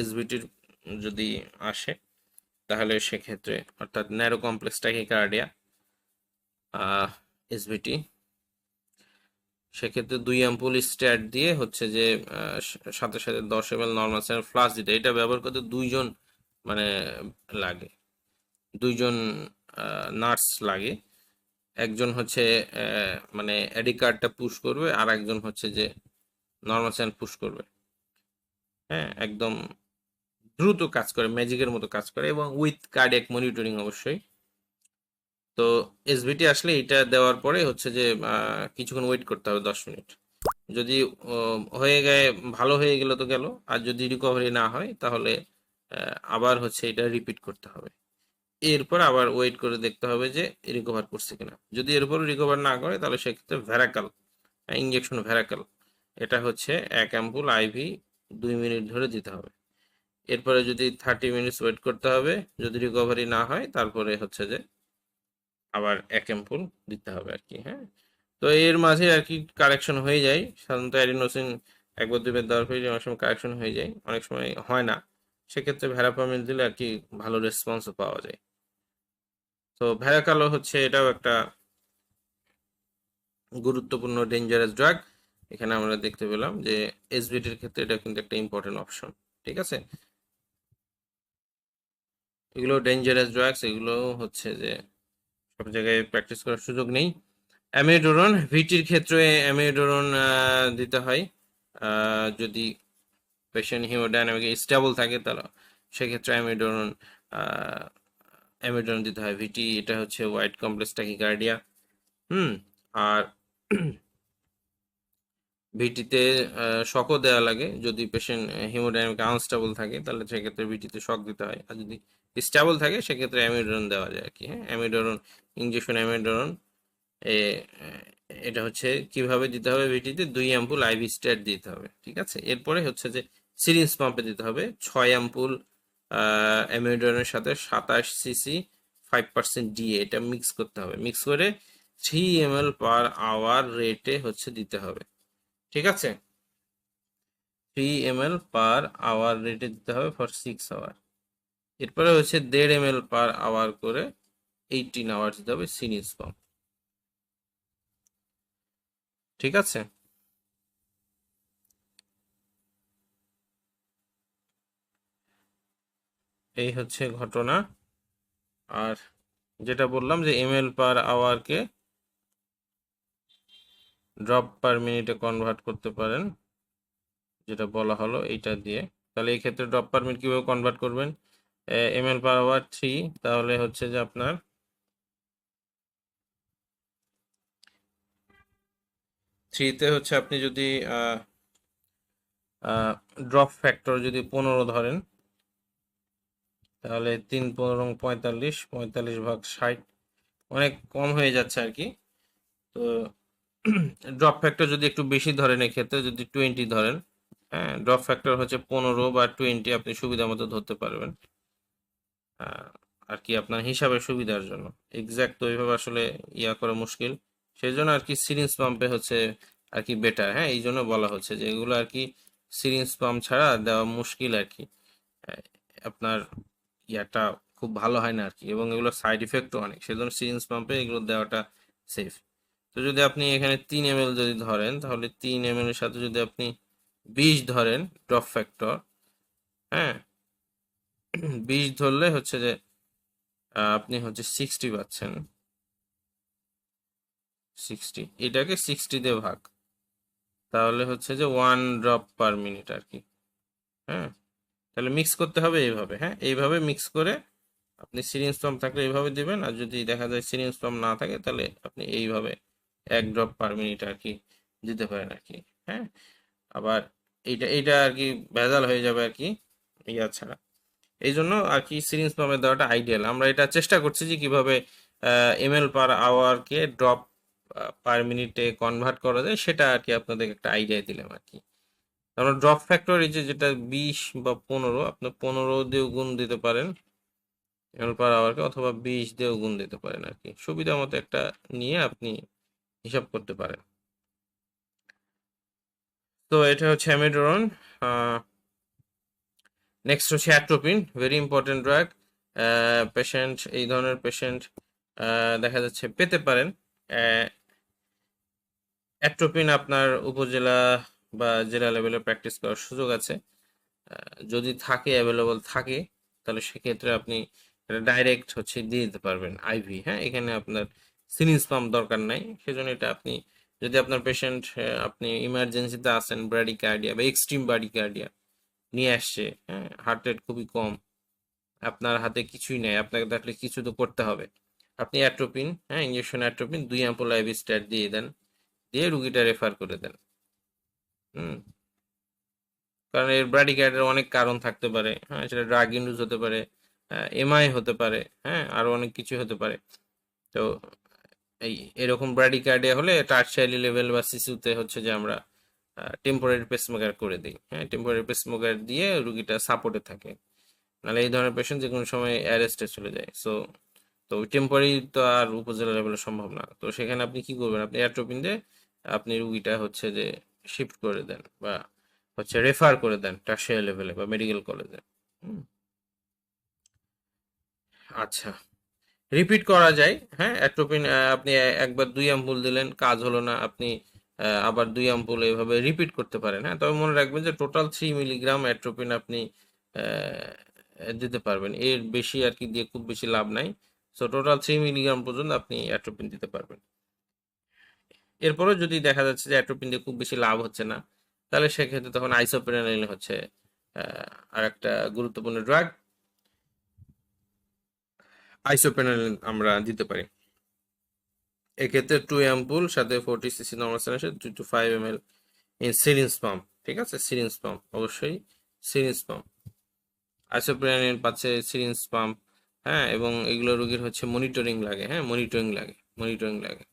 এসভিটির যদি আসে তাহলে সেক্ষেত্রে অর্থাৎ ন্যারো কমপ্লেক্স ট্যাকিকার্ডিয়া এসভিটি, সেক্ষেত্রে 2 অ্যাম্পুল স্ট্যাট দিয়ে হচ্ছে যে সাথে সাথে 10 ml নর্মাল স্যালাইন ফ্লাস্ক দিতে, এটা ব্যবহার করতে দুইজন মানে লাগে, দুইজন নার্স লাগে। একজন হচ্ছে মানে এডি কার্ডটা পুশ করবে, আর একজন হচ্ছে যে নর্মাল স্যালাইন পুশ করবে। হ্যাঁ, একদম দ্রুত কাজ করে, ম্যাজিকের মতো কাজ করে, এবং উইথ কার্ডিয়াক মনিটরিং অবশ্যই। তো এসভিটি আসলে এটা দেওয়ার পরে হচ্ছে যে কিছুক্ষণ ওয়েট করতে হবে, 10 মিনিট। যদি হয়ে গেলে ভালো হয়ে গেল তো গেল, আর যদি রিকভারি না হয় তাহলে আবার হচ্ছে এটা রিপিট করতে হবে। এরপর আবার ওয়েট করে দেখতে হবে যে রিকভার করছে কিনা। যদি এরপর রিকভার না করে তাহলে সেক্ষেত্রে ভ্যারাকাল ইঞ্জেকশন, ভ্যারাকাল এটা হচ্ছে 1 অ্যাম্পুল আইভি 2 মিনিট ধরে দিতে হবে। এরপরে যদি 30 মিনিটস ওয়েট করতে হবে, যদি রিকভারি না হয় তারপরে হচ্ছে যে আবার 1 অ্যাম্পুল দিতে হবে আর কি। হ্যাঁ, তো এর মাঝে আর কি কারেকশন হয়ে যায়। সাধারণত অ্যাডিনোসিন একবার দুইবার দেওয়ার পরে অনেক সময় কারেকশন হয়ে যায়, অনেক সময় হয় না। সেক্ষেত্রে ভ্যারাপামিল দিলে আর কি ভালো রেসপন্সও পাওয়া যায়। তো ভ্যারাকালো হচ্ছে এটাও একটা গুরুত্বপূর্ণ ডেঞ্জারাস ড্রাগ। এখানে আমরা দেখতে পেলাম যে এসভিটির ক্ষেত্রে এটা কিন্তু একটা ইম্পর্টেন্ট অপশন। ঠিক আছে, এগুলো ডেঞ্জারাস ড্রাগস, এগুলো হচ্ছে যে সব জায়গায় প্র্যাকটিস করার সুযোগ নেই। অ্যামিডোরন, ভিটির ক্ষেত্রে অ্যামিডোরন দিতে হয় যদি পেশেন্ট হিমোডাইনামিক স্টেবল থাকে, তাহলে সেক্ষেত্রে অ্যামিডোরন অ্যামিডোরন দিতে হয়। ভিটি এটা হচ্ছে হোয়াইট কমপ্লেক্স ট্যাকিকার্ডিয়া। আর ভিটিতে শকও দেওয়া লাগে, যদি পেশেন্ট হিমোডাইনামিক আনস্টেবল থাকে তাহলে সেক্ষেত্রে ভিটিতে শক দিতে হয়, আর যদি স্টেবল থাকে সেক্ষেত্রে অ্যামিডোরন দেওয়া যায় আর কি। হ্যাঁ, অ্যামিডোরন ইঞ্জেকশন, অ্যামিডোরন এটা হচ্ছে কিভাবে দিতে হবে, ভিটিতে 2 অ্যাম্পুল আইভি স্ট্যাট দিতে হবে। ঠিক আছে, এরপরে হচ্ছে যে সিরিঞ্জ পাম্পে দিতে হবে 6 অ্যাম্পুল অ্যামিডোরনের সাথে 27 সিসি 5% ডিএ, এটা মিক্স করতে হবে। মিক্স করে 3 ml/hour রেটে হচ্ছে দিতে হবে। ঠিক আছে, 3 ml/hour রেটে দিতে হবে ফর 6 আওয়ার। এরপরে হচ্ছে 1.5 ml/hour করে 18 আওয়ার দিতে হবে সিরিঞ্জ পাম্প। ঠিক আছে, এই হচ্ছে ঘটনা। আর যেটা বললাম যে ml/hour-কে ড্রপ পার মিনিটে কনভার্ট করতে পারেন, যেটা বলা হলো এইটা দিয়ে। তাহলে এই ক্ষেত্রে ড্রপ পার মিনিট কিভাবে কনভার্ট করবেন, ml/hour 3, তাহলে হচ্ছে যে আপনার 3-তে হচ্ছে আপনি যদি ড্রপ ফ্যাক্টর যদি 15 ধরেন, তাহলে 3 × 15 = 45, 45/60, অনেক কম হয়ে যাচ্ছে আর কি। তো ড্রপ ফ্যাক্টর যদি একটু বেশি ধরেন, এক্ষেত্রে যদি 20 ধরেন, হ্যাঁ, ড্রপ ফ্যাক্টর হচ্ছে 15 বা 20 আপনি সুবিধা মতো ধরতে পারবেন আর কি, আপনার হিসাবের সুবিধার জন্য। এক্সাক্ট তো ওইভাবে আসলে ইয়া করা মুশকিল, সেই জন্য আর কি সিরিঞ্জ পাম্পে হচ্ছে আর কি বেটার। হ্যাঁ, এই জন্য বলা হচ্ছে যে এগুলো আর কি সিরিঞ্জ পাম্প ছাড়া দেওয়া মুশকিল আর কি। আহ, আপনার ইয়াটা খুব ভালো হয় না আর কি, এবং এগুলো সাইড ইফেক্টও অনেক, সেজন্য সিরিঞ্জ পাম্পে এগুলো দেওয়াটা সেফ। তো যদি আপনি এখানে 3 ml যদি ধরেন, তাহলে 3 ml এর সাথে যদি আপনি 20 ধরেন ড্রপ ফ্যাক্টর, হ্যাঁ, 20 ধরলে হচ্ছে যে আপনি হচ্ছে 60 পাচ্ছেন। 60, এটাকে 60 দিয়ে ভাগ, তাহলে হচ্ছে যে 1 ড্রপ পার মিনিট আর কি। হ্যাঁ, তাহলে মিক্স করতে হবে এইভাবে। হ্যাঁ, এইভাবে মিক্স করে আপনি সিরিঞ্জ পাম্প থাকলে এইভাবে দিবেন, আর যদি দেখা যায় সিরিঞ্জ পাম্প না থাকে তাহলে আপনি এইভাবে 1 ড্রপ পার মিনিট আর কি দিতে পারেন আর কি। হ্যাঁ, আবার এইটা এইটা আর কি ভেজাল হয়ে যাবে আর কি ইয়া ছাড়া। এই জন্য আর কি সিরিঞ্জ পাম্পে দেওয়াটা আইডিয়াল। আমরা এটা চেষ্টা করছি যে কিভাবে ml/hour-কে ড্রপ পার মিনিটে কনভার্ট করা যায়, সেটা আর কি আপনাদের একটা আইডিয়া দিলাম আর কি। আমরা ড্রপ ফ্যাক্টর এই যে যেটা 20 বা 15, আপনি 15 দিয়েও গুণ দিতে পারেন ml/hour-কে, অথবা 20 দিয়েও গুণ দিতে পারেন আর কি, সুবিধা মতো একটা নিয়ে আপনি হিসাব করতে পারেন। তো এটা হচ্ছে অ্যামিডোরন। নেক্সট হচ্ছে atropine, very important drug. Patient, এই ধরনের পেশেন্ট দেখা যাচ্ছে পেতে পারেন। অ্যাট্রোপিন আপনার উপজেলা বা জেলা লেভেলে প্র্যাকটিস করার সুযোগ আছে। যদি থাকে, অ্যাভেলেবল থাকে, তাহলে সেক্ষেত্রে আপনি ডাইরেক্ট হচ্ছে দিয়ে দিতে পারবেন আইভি। হ্যাঁ, এখানে আপনার সিরিঞ্জ পাম্প দরকার নাই। সেজন্য এটা আপনি, যদি আপনার পেশেন্ট, আপনি ইমার্জেন্সিতে আসেন, ব্র্যাডিকার্ডিয়া বা এক্সট্রিম ব্র্যাডিকার্ডিয়া নিয়ে আসছে, হ্যাঁ, হার্ট রেট খুবই কম, আপনার হাতে কিছুই নেই, আপনাকে তাহলে কিছু তো করতে হবে। আপনি অ্যাট্রোপিন, হ্যাঁ, injection atropine 2 ampoule IV stat দিয়ে দেন, দিয়ে রুগীটা রেফার করে দেন। হুম, কারণ এর ব্র্যাডিকার্ডের অনেক কারণ থাকতে পারে। হ্যাঁ, সেটা ড্রাগ ইনডিউস হতে পারে, এমআই হতে পারে, হ্যাঁ, আরো অনেক কিছু হতে পারে। তো এই এরকম ব্র্যাডিকার্ডিয়া হলে টারশিয়ারি লেভেল বা সিসিউতে হচ্ছে যে আমরা টেম্পোরারি পেসমেকার করে দিই। হ্যাঁ, টেম্পোরারি পেসমেকার দিয়ে রুগীটা সাপোর্টে থাকে, নাহলে এই ধরনের পেশেন্ট যে কোনো সময় অ্যারেস্টে চলে যায়। তো ওই টেম্পোরারি তো আর উপজেলা লেভেলে সম্ভব না। তো সেখানে আপনি কি করবেন, আপনি অ্যাট্রোপিন দিয়ে আপনি রুগীটা হচ্ছে যে শিফট করে দেন বা হচ্ছে রেফার করে দেন টারশিয়ারি লেভেলে বা মেডিকেল কলেজে। আচ্ছা, রিপিট করা যায়। হ্যাঁ, অ্যাট্রোপিন আপনি একবার 2 অ্যাম্পুল দিলেন, কাজ হলো না, আপনি আবার 2 অ্যাম্পুল এভাবে রিপিট করতে পারেন। হ্যাঁ, তবে মনে রাখবেন যে টোটাল 3 মিলিগ্রাম অ্যাট্রোপিন আপনি দিতে পারবেন, এর বেশি আর কি দিয়ে খুব বেশি লাভ নাই। সো টোটাল 3 মিলিগ্রাম পর্যন্ত আপনি অ্যাট্রোপিন দিতে পারবেন। এরপরেও যদি দেখা যাচ্ছে যে অ্যাট্রোপিন দিয়ে খুব বেশি লাভ হচ্ছে না, তাহলে সেক্ষেত্রে তখন আইসোপ্রেনালিন হচ্ছে আর একটা গুরুত্বপূর্ণ ড্রাগ। আইসোপ্রেনালিন আমরা দিতে পারি। এক্ষেত্রে 2 অ্যাম্পুল সাথে 40 CC normal saline 2 to 5 ml in syringe pump. ঠিক আছে, সিরিঞ্জ পাম্প, অবশ্যই সিরিঞ্জ পাম্প। আইসোপ্রেনালিন পাচ্ছে সিরিঞ্জ পাম্প। হ্যাঁ, এবং এগুলো রোগীর হচ্ছে মনিটরিং লাগে। হ্যাঁ, মনিটরিং লাগে।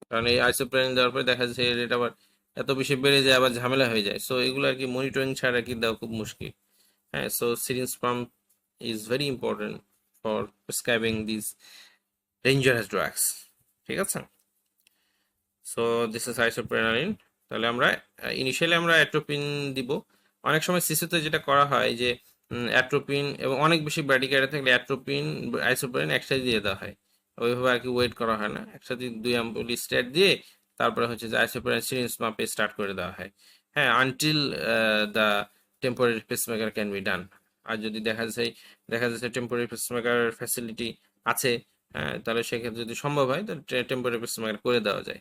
কারণ এই আইসোপ্রেনালিন দেওয়ার পরে দেখা যাচ্ছে এর রেট আবার এত বেশি বেড়ে যায়, আবার ঝামেলা হয়ে যায়। সো এগুলো আর কি মনিটরিং ছাড়া কি দেওয়া খুব মুশকিল। হ্যাঁ, so syringe pump is very important for prescribing this dangerous drugs. ঠিক আছে, সো দিস ইজ আইসোপ্রেনালিন। তাহলে আমরা ইনিশিয়ালি আমরা অ্যাট্রোপিন দিব। অনেক সময় শিশুতে যেটা করা হয় যে অ্যাট্রোপিন এবং অনেক বেশি ব্র্যাডিকার্ডিয়া থাকলে অ্যাট্রোপিন আইসোপ্রেনালিন একসাথে দিয়ে দেওয়া হয়। ওইভাবে আর কি ওয়েট করা হয় না, একসাথে 2 অ্যাম্পুল স্টার্ট দিয়ে তারপরে হচ্ছে যে আইসোপ্রেনালিন সিরিঞ্জ মাপে স্টার্ট করে দেওয়া হয়। হ্যাঁ, until the temporary pacemaker can be done. আর যদি দেখা যাচ্ছে টেম্পোরারি পেসমেকার ফ্যাসিলিটি আছে, হ্যাঁ, তাহলে সেক্ষেত্রে যদি সম্ভব হয় তাহলে টেম্পোরারি পেসমেকার করে দেওয়া যায়।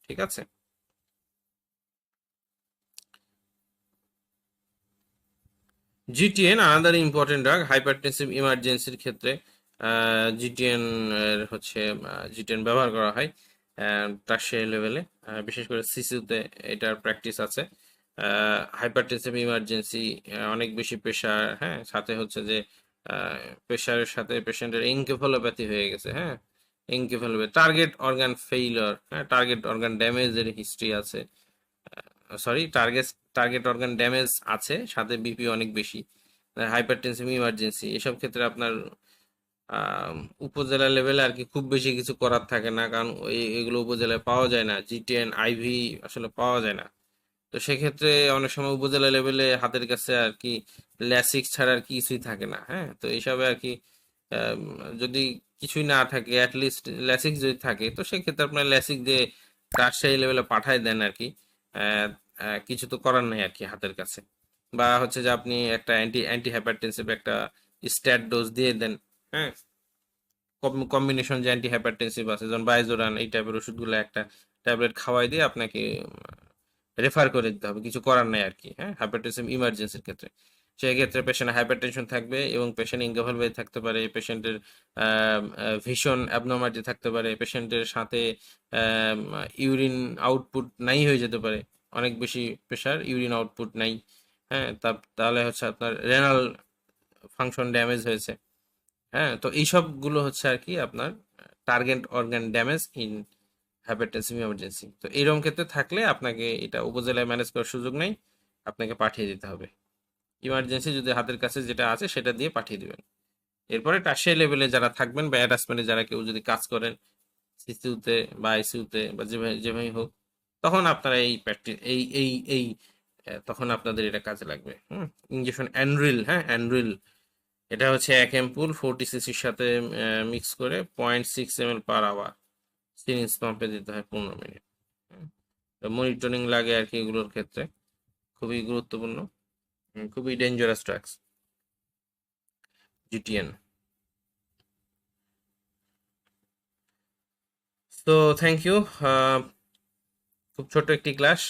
ঠিক আছে, GTN another important drug hypertensive ইমার্জেন্সির ক্ষেত্রে। জিটিএন এর হচ্ছে জিটিএন ব্যবহার করা হয় টারশিয়ারি লেভেলে, বিশেষ করে সিসিউতে এটার প্র্যাকটিস আছে। হাইপারটেনসিভ ইমার্জেন্সি, অনেক বেশি প্রেশার, হ্যাঁ, সাথে হচ্ছে যে প্রেশারের সাথে পেশেন্টের এনকেফালোপ্যাথি হয়ে গেছে। হ্যাঁ, এনকেফালোপ্যাথি, টার্গেট অর্গান ফেইলিওর, হ্যাঁ, টার্গেট অর্গান ড্যামেজের হিস্ট্রি আছে। সরি, টার্গেট অর্গান ড্যামেজ আছে, সাথে বিপি অনেক বেশি, হাইপারটেনসিভ ইমার্জেন্সি, এসব ক্ষেত্রে আপনার আম, উপজেলা লেভেলে আর কি খুব বেশি কিছু করার থাকে না, কারণ এগুলো উপজেলায় পাওয়া যায় না, জিটেন আইভি আসলে পাওয়া যায় না। তো সেক্ষেত্রে অনেক সময় উপজেলা লেভেলে হাতের কাছে আর কি ল্যাসিক ছাড়া আর কি কিছুই থাকে না। হ্যাঁ, তো এইসবে আর কি আম, যদি কিছুই না থাকে, অ্যাটলিস্ট ল্যাসিক যদি থাকে, তো সেক্ষেত্রে আপনার ল্যাসিক দিয়ে রাজশাহী লেভেলে পাঠায় দেন আর কি। আহ, কিছু তো করার নেই আর কি হাতের কাছে। বা হচ্ছে যে আপনি একটা অ্যান্টি হাইপারটেনসিভ একটা স্ট্যাট ডোজ দিয়ে দেন। হ্যাঁ, কম্বিনেশন যে অ্যান্টি হাইপারটেনসিভ আছে, যেমন বাইজোরান, এই টাইপের ওষুধগুলো একটা ট্যাবলেট খাওয়াই দিয়ে আপনাকে রেফার করে দিতে হবে, কিছু করার নাই আর কি। হ্যাঁ, হাইপারটেনশন ইমার্জেন্সির ক্ষেত্রে, সেই ক্ষেত্রে পেশেন্ট হাইপারটেনশন থাকবে এবং পেশেন্ট ইনকাফালভাবে থাকতে পারে, পেশেন্টের ভীষণ অ্যাবনর্মালিটি থাকতে পারে, পেশেন্টের সাথে ইউরিন আউটপুট নাই হয়ে যেতে পারে, অনেক বেশি প্রেশার, ইউরিন আউটপুট নাই। হ্যাঁ, তাহলে হচ্ছে আপনার রেনাল ফাংশন ড্যামেজ হয়েছে। হ্যাঁ, তো এইসব গুলো হচ্ছে আর কি আপনার target organ damage in hypertensive emergency. তো এরকম ক্ষেত্রে থাকলে আপনাকে এটা উপজেলায় ম্যানেজ করার সুযোগ নেই, আপনাকে পাঠিয়ে দিতে হবে। ইমার্জেন্সি যদি হাতের কাছে যেটা আছে সেটা দিয়ে পাঠিয়ে দিবেন। এরপরে টারশিয়ারি লেভেলে যারা থাকবেন বা অ্যাটাচমেন্টে যারা কেউ যদি কাজ করেন, সিসিউতে বা আইসিউতে বা যেভাবে যেভাবেই হোক, তখন আপনারা এই প্র্যাকটিস এই তখন আপনাদের এটা কাজে লাগবে। ইঞ্জেকশন অ্যানরিল, হ্যাঁ অ্যানরিল, এটা হচ্ছে 1 অ্যাম্পুল 40 সিসির সাথে মিক্স করে 0.6 ml পার আওয়ার সিরিঞ্জ পাম্পে দিতে হয় 15 মিনিট। মনিটরিং লাগে আর কি, এগুলোর ক্ষেত্রে খুবই গুরুত্বপূর্ণ, খুবই ডেঞ্জারাস ড্রাগস জিটিএন। তো থ্যাংক ইউ, খুব ছোট একটি ক্লাস।